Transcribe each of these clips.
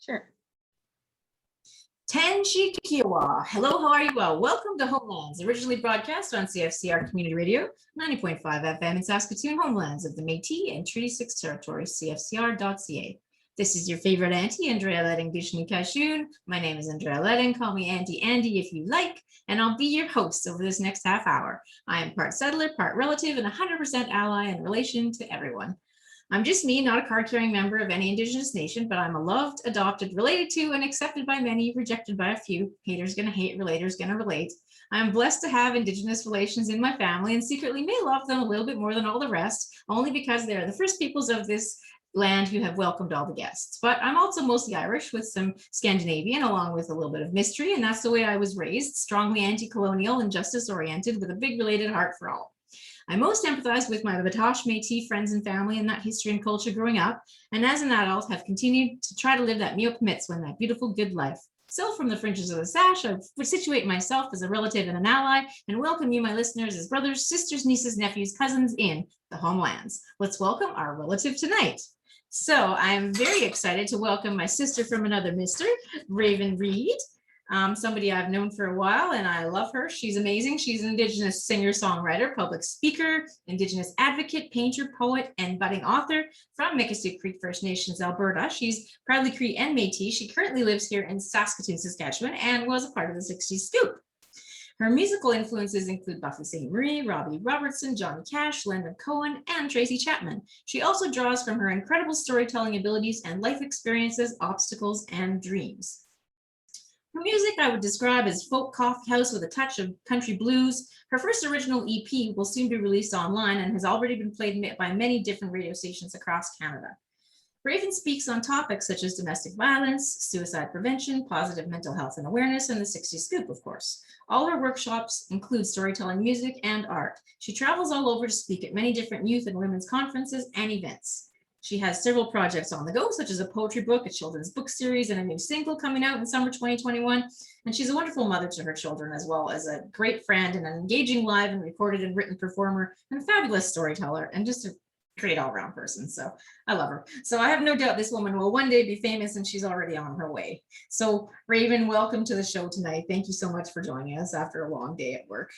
Sure. Tenchikiwa. Hello, how are you? Well, welcome to Homelands, originally broadcast on CFCR Community Radio, 90.5 FM in Saskatoon, Homelands of the Métis and Treaty 6 territories, cfcr.ca. This is your favorite auntie, Andrea Letting Dishni Kashun. My name is Andrea Letting. Call me Auntie Andy if you like, and I'll be your host over this next half hour. I am part settler, part relative, and 100% ally in relation to everyone. I'm just me, not a card-carrying member of any Indigenous nation, but I'm a loved, adopted, related to, and accepted by many, rejected by a few. Haters gonna hate, relators gonna relate. I'm blessed to have Indigenous relations in my family and secretly may love them a little bit more than all the rest, only because they are the first peoples of this land who have welcomed all the guests. But I'm also mostly Irish with some Scandinavian, along with a little bit of mystery, and that's the way I was raised, strongly anti-colonial and justice-oriented with a big related heart for all. I most empathize with my Batoche Métis friends and family and that history and culture growing up, and as an adult have continued to try to live that Mi'kmaq Mitzvah, that beautiful good life. Still from the fringes of the sash, I would situate myself as a relative and an ally, and welcome you, my listeners, as brothers, sisters, nieces, nephews, cousins in the Homelands. Let's welcome our relative tonight. So I'm very excited to welcome my sister from another mister, Raven Reid. Somebody I've known for a while, and I love her. She's amazing. She's an Indigenous singer-songwriter, public speaker, Indigenous advocate, painter, poet, and budding author from Mikisew Cree First Nations, Alberta. She's proudly Cree and Métis. She currently lives here in Saskatoon, Saskatchewan, and was a part of the 60s Scoop. Her musical influences include Buffy Sainte-Marie, Robbie Robertson, Johnny Cash, Leonard, Cohen, and Tracy Chapman. She also draws from her incredible storytelling abilities and life experiences, obstacles, and dreams. Her music I would describe as folk coffeehouse with a touch of country blues. Her first original EP will soon be released online and has already been played by many different radio stations across Canada. Raven speaks on topics such as domestic violence, suicide prevention, positive mental health and awareness, and the 60s Scoop, of course. All her workshops include storytelling, music, and art. She travels all over to speak at many different youth and women's conferences and events. She has several projects on the go, such as a poetry book, a children's book series, and a new single coming out in summer 2021. And she's a wonderful mother to her children, as well as a great friend and an engaging live and recorded and written performer and a fabulous storyteller and just a great all-around person. So I love her. So I have no doubt this woman will one day be famous, and she's already on her way. So Raven, welcome to the show tonight. Thank you so much for joining us after a long day at work.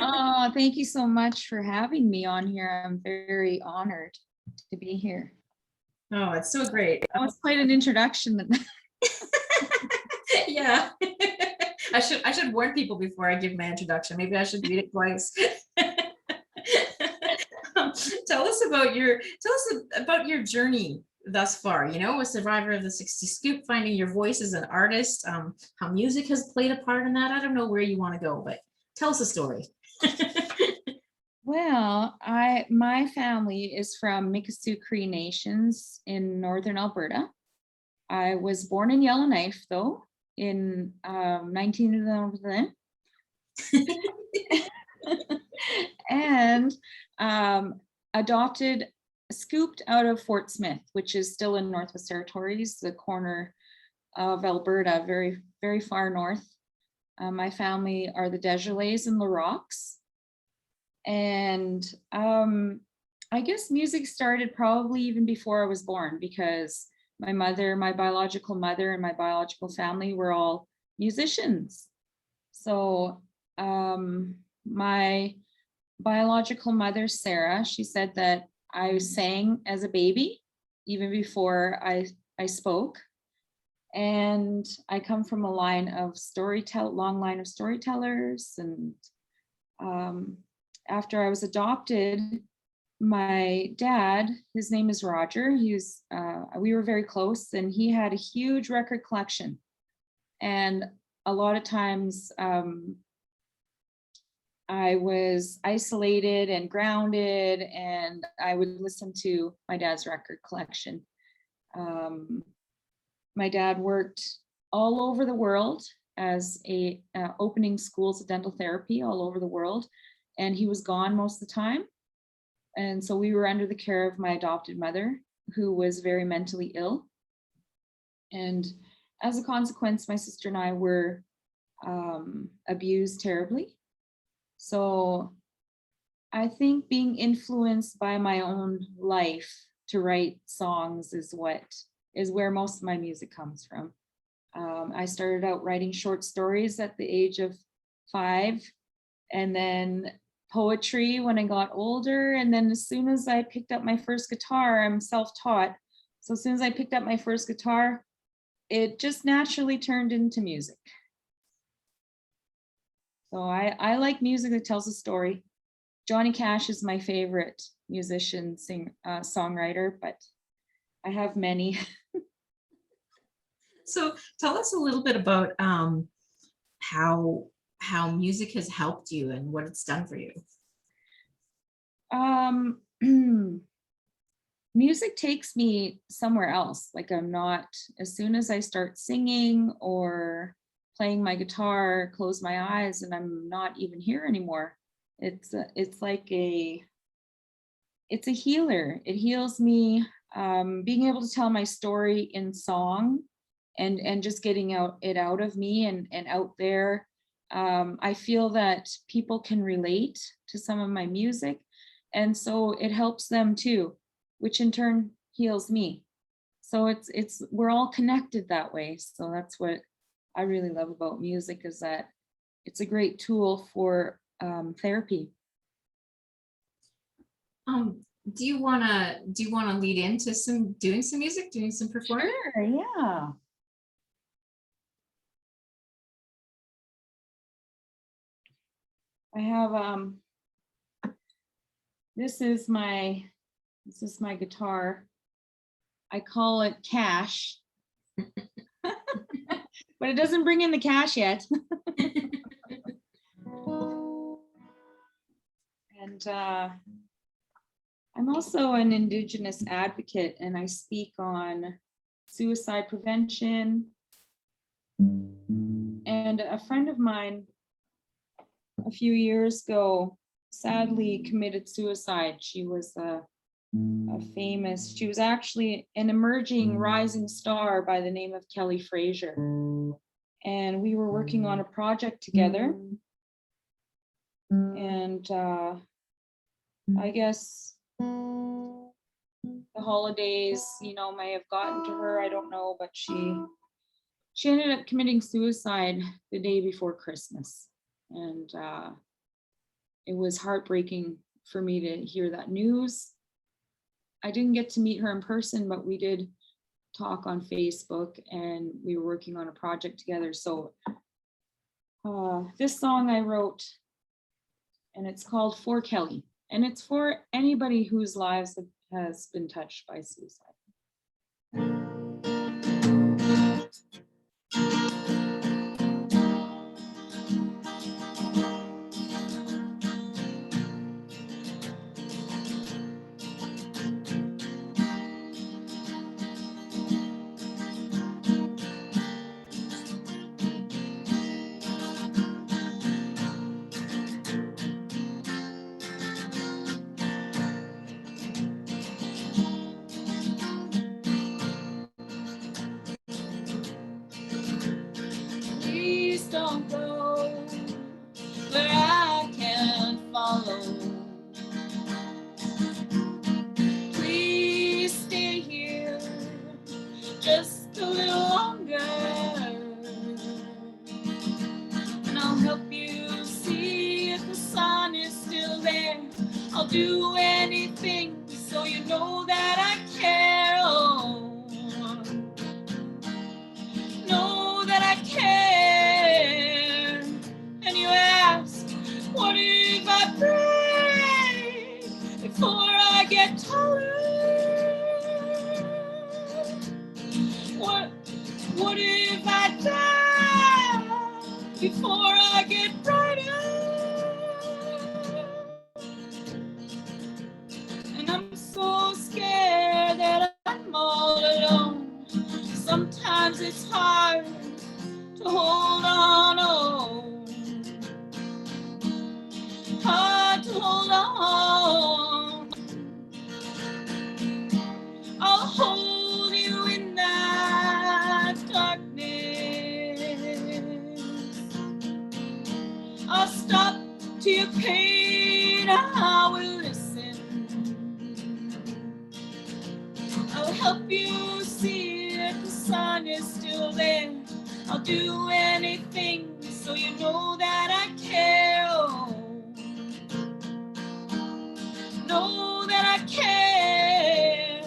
Oh, thank you so much for having me on here. I'm very honored to be here. Oh, it's so great. That was quite an introduction. Yeah. I should warn people before I give my introduction. Maybe I should read it twice. Tell us about your journey thus far. You know, a survivor of the 60s Scoop, finding your voice as an artist, how music has played a part in that. I don't know where you want to go, but tell us a story. Well, my family is from Mikisew Cree Nations in northern Alberta. I was born in Yellowknife, though, in 1911. And scooped out of Fort Smith, which is still in Northwest Territories, the corner of Alberta, very, very far north. My family are the Desjardins and Larocques. And I guess music started probably even before I was born, because my biological mother and my biological family were all musicians. So my biological mother, Sarah, she said that I sang as a baby, even before I spoke. And I come from a long line of storytellers. And after I was adopted, my dad, his name is Roger, we were very close, and he had a huge record collection. And a lot of times I was isolated and grounded, and I would listen to my dad's record collection. My dad worked all over the world as opening schools of dental therapy all over the world, and he was gone most of the time. And so we were under the care of my adopted mother, who was very mentally ill. And as a consequence, my sister and I were abused terribly. So I think being influenced by my own life to write songs is what is where most of my music comes from. I started out writing short stories at the age of 5, and then poetry when I got older. And then as soon as I picked up my first guitar, I'm self-taught. So as soon as I picked up my first guitar, it just naturally turned into music. So I like music that tells a story. Johnny Cash is my favorite musician, songwriter, but I have many. So tell us a little bit about how music has helped you and what it's done for you. Music takes me somewhere else. Like I'm not, as soon as I start singing or playing my guitar, close my eyes and I'm not even here anymore. It's like it's a healer. It heals me. Being able to tell my story in song and just getting it out of me and out there. I feel that people can relate to some of my music, and so it helps them too, which in turn heals me. So we're all connected that way. So that's what I really love about music, is that it's a great tool for therapy. Do you wanna lead into doing some music, doing some performing? Sure, yeah. I have this is my guitar. I call it Cash. But it doesn't bring in the cash yet. And I'm also an Indigenous advocate, and I speak on suicide prevention. And a friend of mine a few years ago sadly committed suicide. She was she was actually an emerging rising star by the name of Kelly Fraser. And we were working on a project together. And I guess the holidays, may have gotten to her. I don't know, but she ended up committing suicide the day before Christmas. And it was heartbreaking for me to hear that news. I didn't get to meet her in person, but we did talk on Facebook and we were working on a project together. So this song I wrote, and it's called For Kelly, and it's for anybody whose lives has been touched by suicide. Please don't go where I can't follow. Please stay here just a little longer, and I'll help you see if the sun is still there. I'll do anything so you know that I care. Oh, know that I care. And you ask, what if I break before I get taller? What if I die before I get brighter? And I'm so scared that I'm all alone. Sometimes it's hard to hold on, oh, hard to hold on. I'll hold you in that darkness. I'll stop to your pain, I will listen. I'll help you see still there. I'll do anything so you know that I care. Oh, know that I care.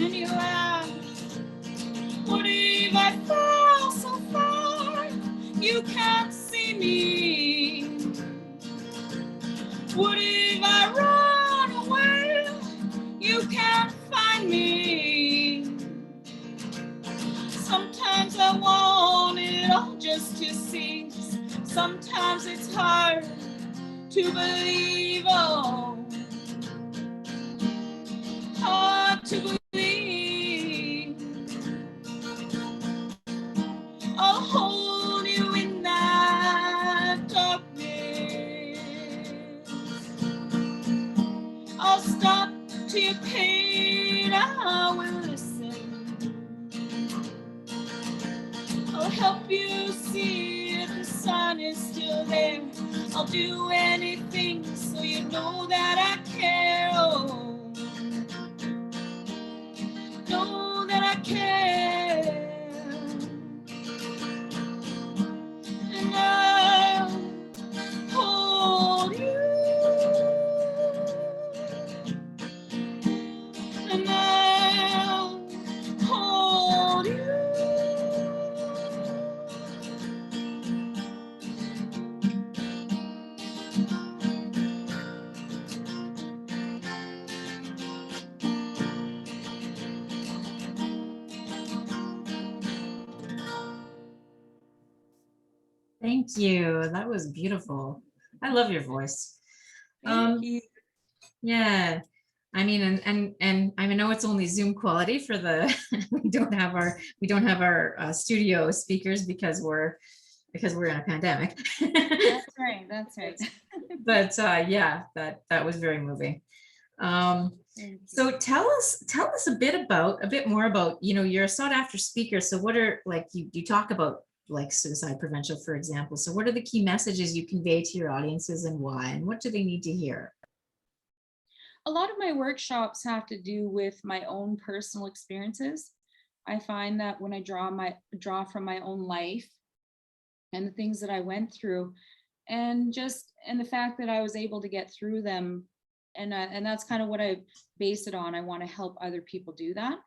And you ask, what if I fall so far you can't see me? What if I run away, you can't find me? Sometimes I want it all just to cease. Sometimes it's hard to believe, oh, hard to believe. I'll hold you in that darkness. I'll stop to your pain. I will listen. I'll help you see if the sun is still there. I'll do anything so you know that I care. Oh, know that I care. And I'll hold you. And I'll hold you. Thank you. That was beautiful. I love your voice. Thank you. Yeah. I mean, and I know it's only Zoom quality for the we don't have our studio speakers because we're in a pandemic. That's right. That's right. But yeah, that was very moving. So tell us a bit more about, you're a sought after speaker. So what are, like, you talk about like suicide prevention, for example. So what are the key messages you convey to your audiences and why, and what do they need to hear? A lot of my workshops have to do with my own personal experiences. I find that when I draw from my own life and the things that I went through, and the fact that I was able to get through them, and that's kind of what I base it on. I want to help other people do that.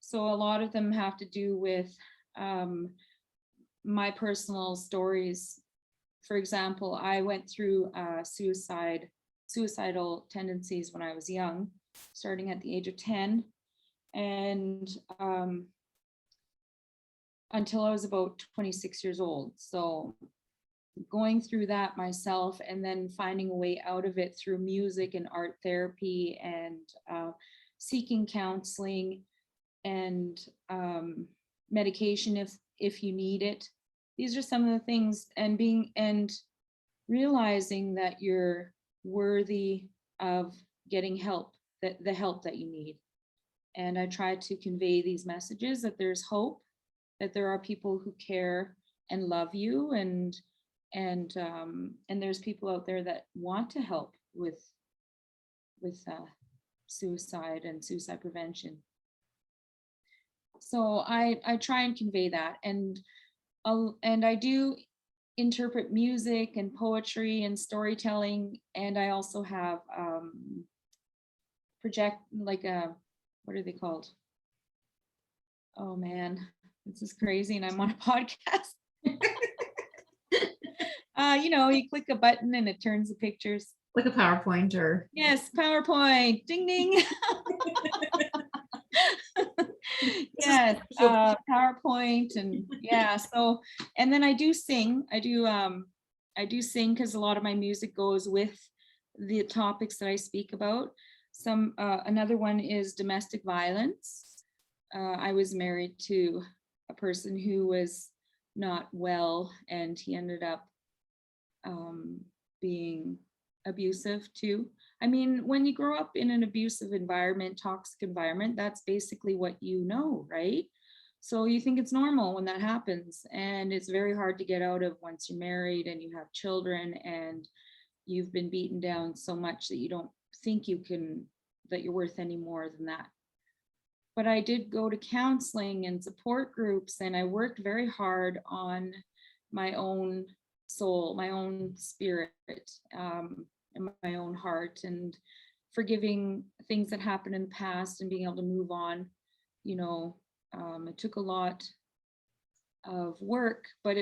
So a lot of them have to do with my personal stories. For example, I went through suicidal tendencies when I was young, starting at the age of 10, and until I was about 26 years old. So going through that myself, and then finding a way out of it through music and art therapy, and seeking counseling and medication if you need it. These are some of the things, and realizing that you're worthy of getting help, that the help that you need. And I try to convey these messages that there's hope, that there are people who care and love you, and there's people out there that want to help with suicide and suicide prevention. So I try and convey that, and I do interpret music and poetry and storytelling, and I also have project, like what are they called? Oh man, this is crazy, and I'm on a podcast. You click a button and it turns the pictures. Like a PowerPoint, or yes, PowerPoint, ding ding. Yes, PowerPoint, and yeah. So, and then I do sing. I do sing because a lot of my music goes with the topics that I speak about. Another one is domestic violence. I was married to a person who was not well, and he ended up being abusive too. I mean, when you grow up in an abusive environment, toxic environment, that's basically what you know, right? So you think it's normal when that happens, and it's very hard to get out of once you're married and you have children and you've been beaten down so much that you don't think that you're worth any more than that. But I did go to counseling and support groups, and I worked very hard on my own soul, my own spirit, and my own heart, and forgiving things that happened in the past and being able to move on. It took a lot of work, but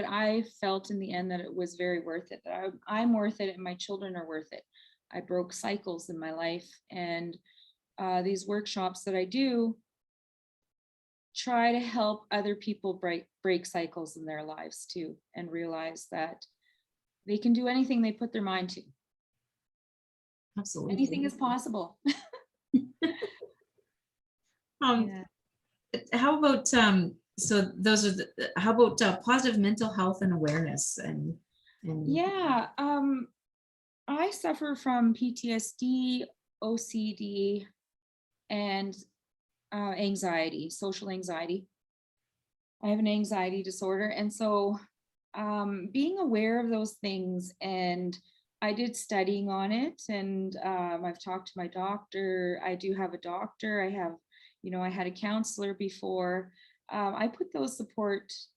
I felt in the end that it was very worth it, that I'm worth it and my children are worth it. I broke cycles in my life, and these workshops that I do try to help other people break cycles in their lives too, and realize that they can do anything they put their mind to. Absolutely. Anything is possible. Yeah. How about so those are how about positive mental health and awareness and yeah, I suffer from PTSD, OCD, and anxiety, social anxiety. I have an anxiety disorder, and so being aware of those things, and I did studying on it, and I've talked to my doctor. I do have a doctor. I had a counselor before. I put those supports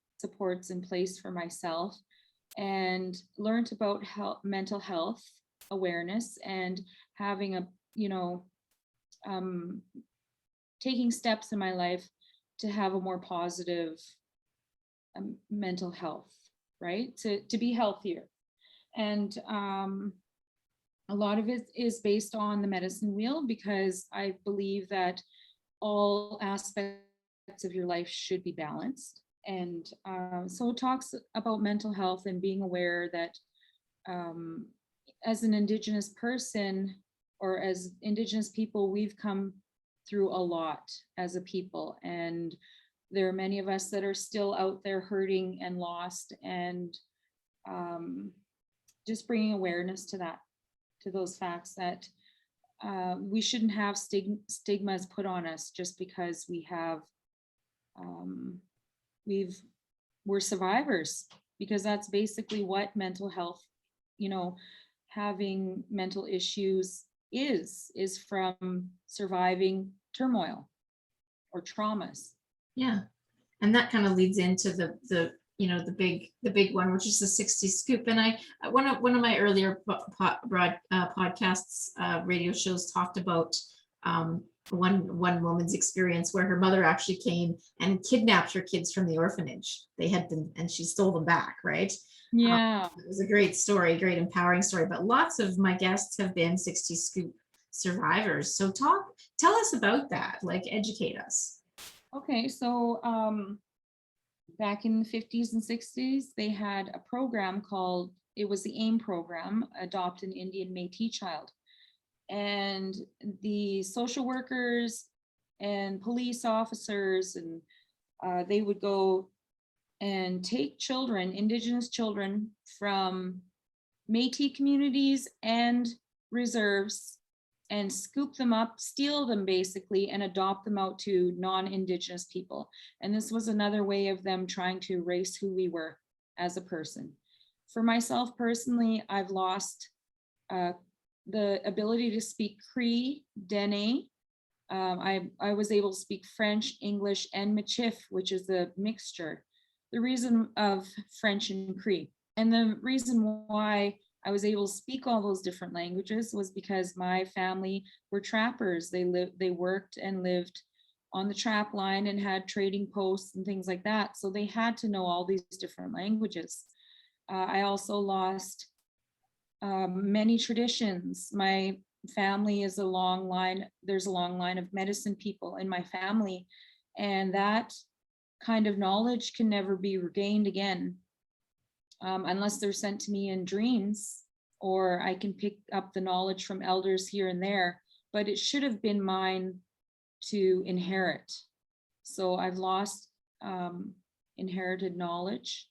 in place for myself, and learned about mental health awareness, and having taking steps in my life to have a more positive mental health, right? To be healthier. And a lot of it is based on the medicine wheel, because I believe that all aspects of your life should be balanced. And so it talks about mental health and being aware that as an Indigenous person, or as Indigenous people, we've come through a lot as a people. And there are many of us that are still out there hurting and lost, and just bringing awareness to that, to those facts, that we shouldn't have stigmas put on us just because we're survivors, because that's basically what mental health, having mental issues is from surviving turmoil or traumas. Yeah, and that kind of leads into the big one, which is the 60 scoop. And one of my earlier podcasts, radio shows, talked about one woman's experience where her mother actually came and kidnapped her kids from the orphanage. They had been, and she stole them back, right? Yeah. It was a great story, great empowering story, but lots of my guests have been 60 scoop survivors. So tell us about that, like educate us. Okay, so back in the 50s and 60s, they had a program called, it was the AIM program, Adopt an Indian Métis Child. And the social workers and police officers, and they would go and take children, Indigenous children from Métis communities and reserves, and scoop them up, steal them basically, and adopt them out to non-Indigenous people. And this was another way of them trying to erase who we were as a person. For myself personally, I've lost the ability to speak Cree, Dene. I was able to speak French, English, and Mikisew, which is a mixture. The reason of French and Cree. And the reason why I was able to speak all those different languages was because my family were trappers. They worked and lived on the trap line and had trading posts and things like that. So they had to know all these different languages. I also lost many traditions. My family is a long line. There's a long line of medicine people in my family, and that kind of knowledge can never be regained again. Unless they're sent to me in dreams, or I can pick up the knowledge from elders here and there, but it should have been mine to inherit. So I've lost inherited knowledge.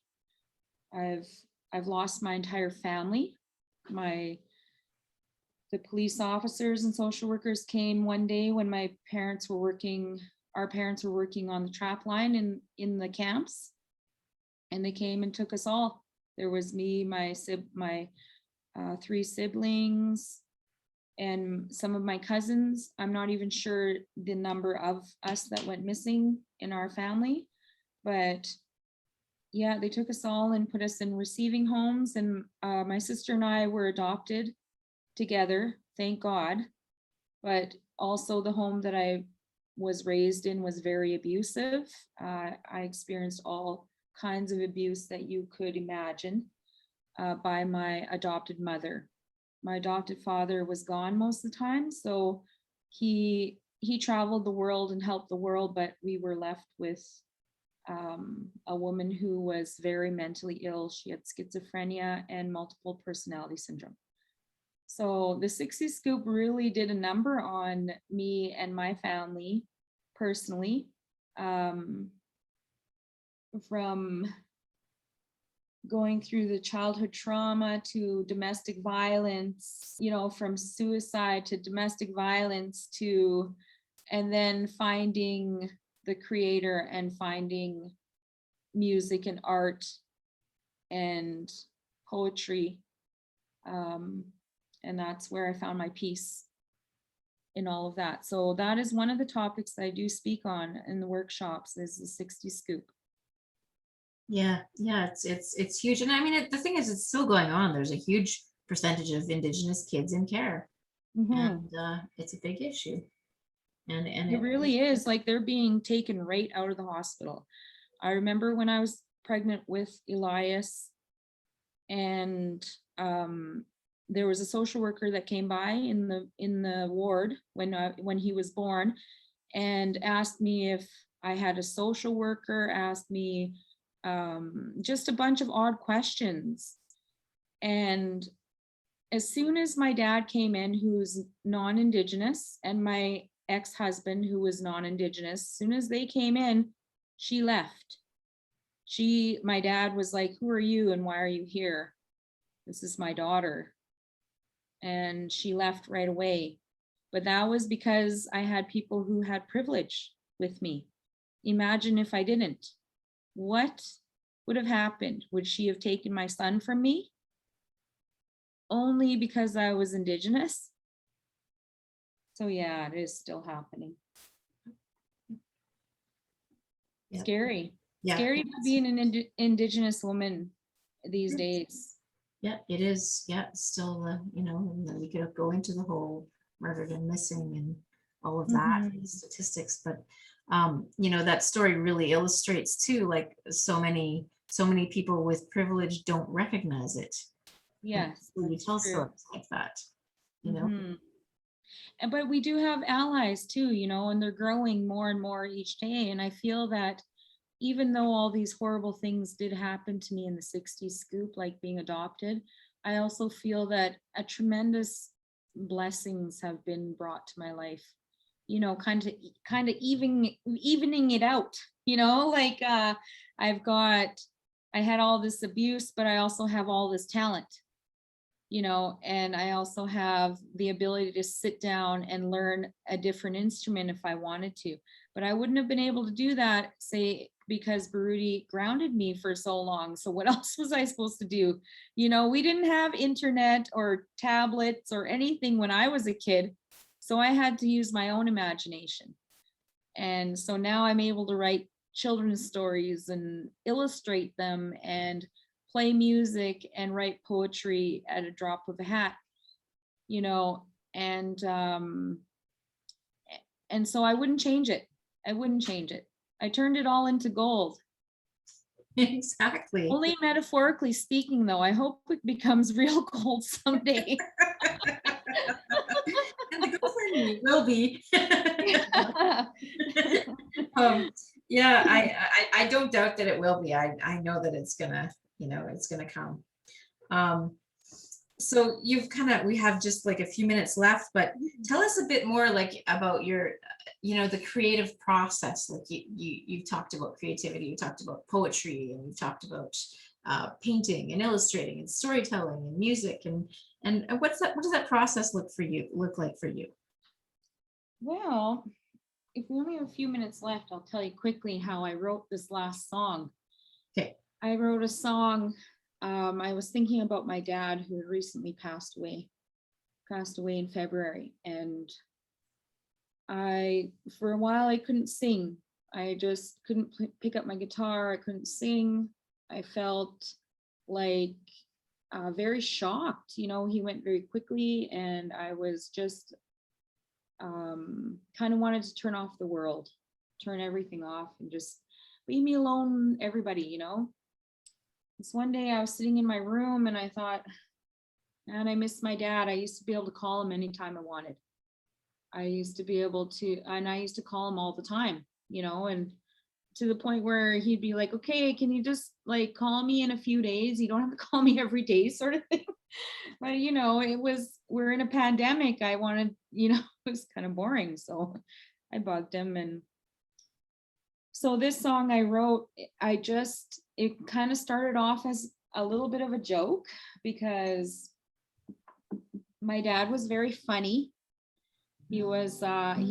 I've lost my entire family. The police officers and social workers came one day when our parents were working on the trap line in the camps, and they came and took us all. There was me, my 3 siblings, and some of my cousins. I'm not even sure the number of us that went missing in our family, but yeah, they took us all and put us in receiving homes. And my sister and I were adopted together, thank God. But also the home that I was raised in was very abusive. I experienced all kinds of abuse that you could imagine by my adopted mother. My adopted father was gone most of the time, so he traveled the world and helped the world, but we were left with a woman who was very mentally ill. She had schizophrenia and multiple personality syndrome. So the 60 Scoop really did a number on me and my family personally, from going through the childhood trauma to domestic violence, from suicide to domestic violence and then finding the creator and finding music and art and poetry. And that's where I found my peace in all of that. So that is one of the topics that I do speak on in the workshops, is the 60 Scoop. Yeah, it's huge. And I mean, the thing is, it's still going on. There's a huge percentage of Indigenous kids in care. And it's a big issue. And it really is. Like, they're being taken right out of the hospital. I remember when I was pregnant with Elias, and there was a social worker that came by in the ward when he was born, and asked me if I had a social worker, asked me just a bunch of odd questions. And as soon as my dad came in, who's non-Indigenous, and my ex-husband, who was non-Indigenous, as soon as they came in, she left. My dad was like, "Who are you and why are you here? This is my daughter." And she left right away. But that was because I had people who had privilege with me. Imagine if I didn't. What would have happened? Would she have taken my son from me? Only because I was Indigenous? So yeah, it is still happening. Yeah. Scary. Yeah. Scary to be an Indigenous woman these days. Yeah, it is. Yeah, still, and then we could go into the whole murdered and missing and all of that, and statistics. But, that story really illustrates too, like so many people with privilege don't recognize it. Yes. You tell stories like that, But we do have allies too, and they're growing more and more each day. And I feel that even though all these horrible things did happen to me in the 60s Scoop, like being adopted, I also feel that a tremendous blessings have been brought to my life, kind of evening it out, like I had all this abuse, but I also have all this talent, and I also have the ability to sit down and learn a different instrument if I wanted to. But I wouldn't have been able to do that, say, because Baruti grounded me for so long. So what else was I supposed to do? We didn't have internet or tablets or anything when I was a kid. So I had to use my own imagination. And so now I'm able to write children's stories and illustrate them and play music and write poetry at a drop of a hat, and so I wouldn't change it. I turned it all into gold. Exactly. Only metaphorically speaking, though. I hope it becomes real gold someday. And the gold for me will be. Yeah, I don't doubt that it will be. I know that it's gonna, it's gonna come. So we have just like a few minutes left, but tell us a bit more like about your, the creative process. Like you talked about creativity, you talked about poetry, and you talked about painting and illustrating and storytelling and music, and what does that process look like for you? Well, if we only have a few minutes left, I'll tell you quickly how I wrote this last song. Okay. I wrote a song. I was thinking about my dad, who had recently passed away in February. And for a while, I couldn't sing. I just couldn't pick up my guitar. I couldn't sing. I felt like very shocked. He went very quickly, and I was just kind of wanted to turn off the world, turn everything off, and just leave me alone, everybody. This one day I was sitting in my room and I thought, man, I miss my dad. I used to be able to call him anytime I wanted. I used to be able to, and I used to call him all the time, and to the point where he'd be like, okay, can you just like call me in a few days? You don't have to call me every day, sort of thing. But we're in a pandemic. I wanted, it was kind of boring. So I bugged him. And so this song I wrote, it kind of started off as a little bit of a joke, because my dad was very funny. He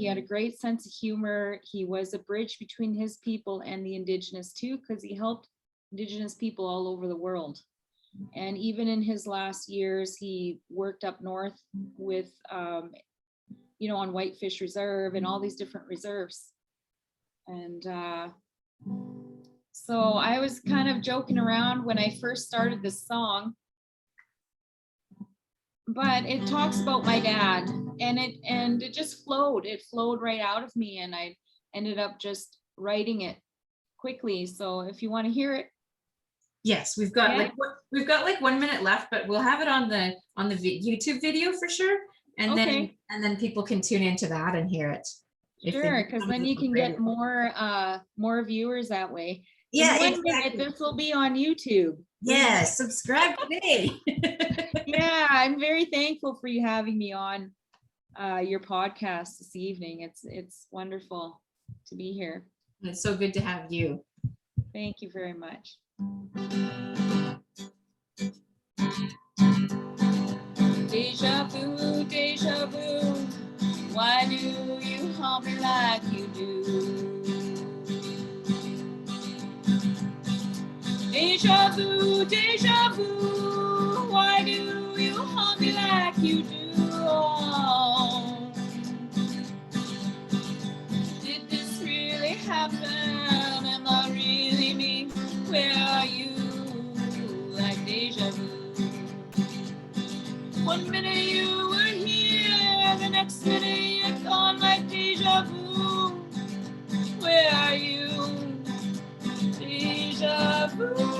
had a great sense of humor. He was a bridge between his people and the Indigenous too, because he helped Indigenous people all over the world. And even in his last years, he worked up north with, on Whitefish Reserve and all these different reserves. And so I was kind of joking around when I first started this song, but it talks about my dad, and it just flowed. It flowed right out of me, and I ended up just writing it quickly. So if you want to hear it. Yes, we've got like 1 minute left, but we'll have it on the YouTube video for sure, and Okay. then people can tune into that and hear it. Sure, because then you can get more viewers that way. Yeah, in 1 minute, this will be on YouTube. Yes, subscribe today. Yeah, I'm very thankful for you having me on your podcast this evening. It's wonderful to be here. It's so good to have you. Thank you very much. Deja vu, deja vu. Why do you haunt me like you do? Deja vu, deja vu. Why do you haunt me like you do? Oh. Did this really happen? Am I really me? Where are you? Like deja vu. 1 minute you were here, the next minute you're gone like deja vu. Where are you? Deja vu.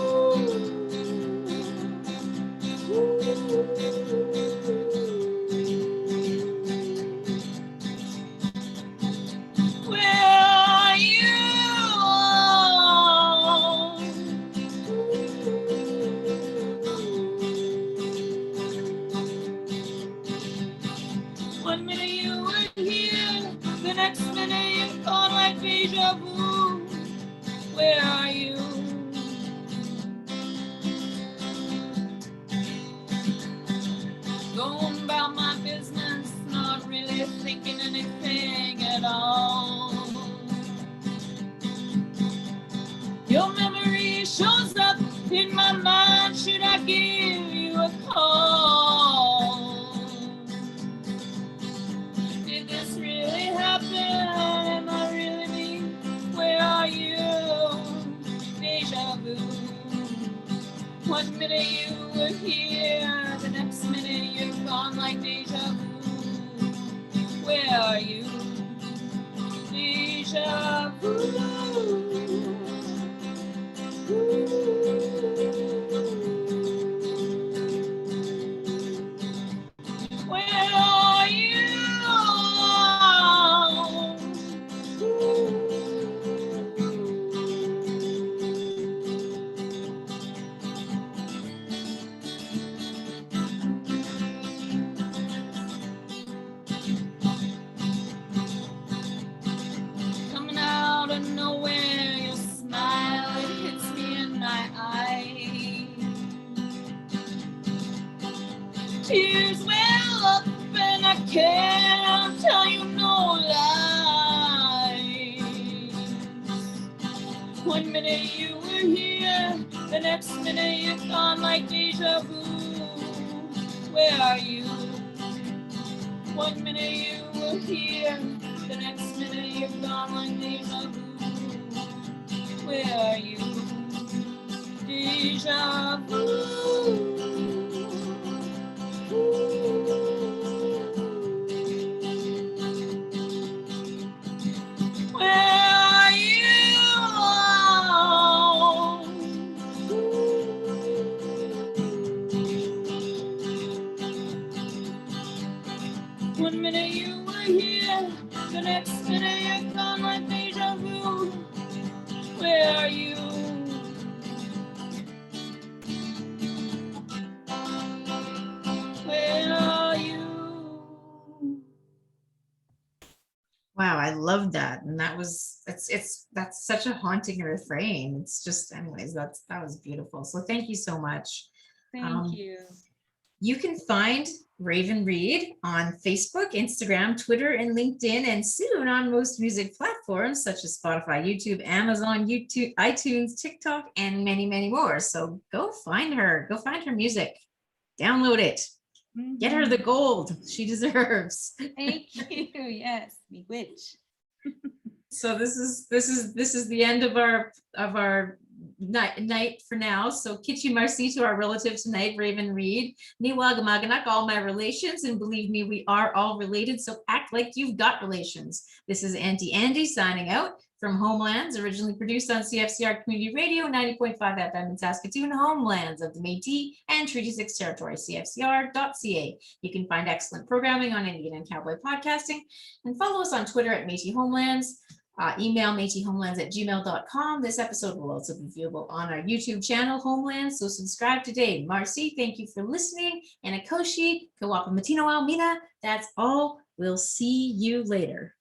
Deja vu, where are you? Going about my business, not really thinking anything at all. Your memory shows up in my mind. Should I give you a call? Did this really happen? Am I really me? Where are you? Deja vu. 1 minute you were here, the next minute you're gone like deja vu. Where are you? Deja vu. Where are you? tears well up and I can't tell you no lies. One minute you were here, the next minute you're gone like deja vu. Where are you? One minute you were here, the next minute you're gone like deja vu. Where are you? Deja vu. Where are you? One minute you were here, the next minute you're gone like deja vu. Where are you? Where are you? Wow, I love that. And that's such a haunting refrain. It's just, anyways, that was beautiful. So thank you so much. Thank you. You can find Raven Reid on Facebook, Instagram, Twitter, and LinkedIn, and soon on most music platforms such as Spotify, YouTube, Amazon, YouTube, iTunes, TikTok, and many, many more. So go find her. Go find her music. Download it. Get her the gold she deserves. Thank you. Yes, me witch. So this is the end of our night for now. So Kitchi Marcy to our relative tonight, Raven Reid. Niwagamaganak, all my relations, and believe me, we are all related. So act like you've got relations. This is Auntie Andy signing out from Homelands, originally produced on CFCR Community Radio, 90.5 FM in Saskatoon, Homelands of the Métis and Treaty 6 Territory, CFCR.ca. You can find excellent programming on Indian and Cowboy podcasting, and follow us on Twitter at Métis Homelands. Email métishomelands@gmail.com. This episode will also be viewable on our YouTube channel, Homelands, so subscribe today. Marcy, thank you for listening. And Akoshi, Kawapa Matino Almina, that's all. We'll see you later.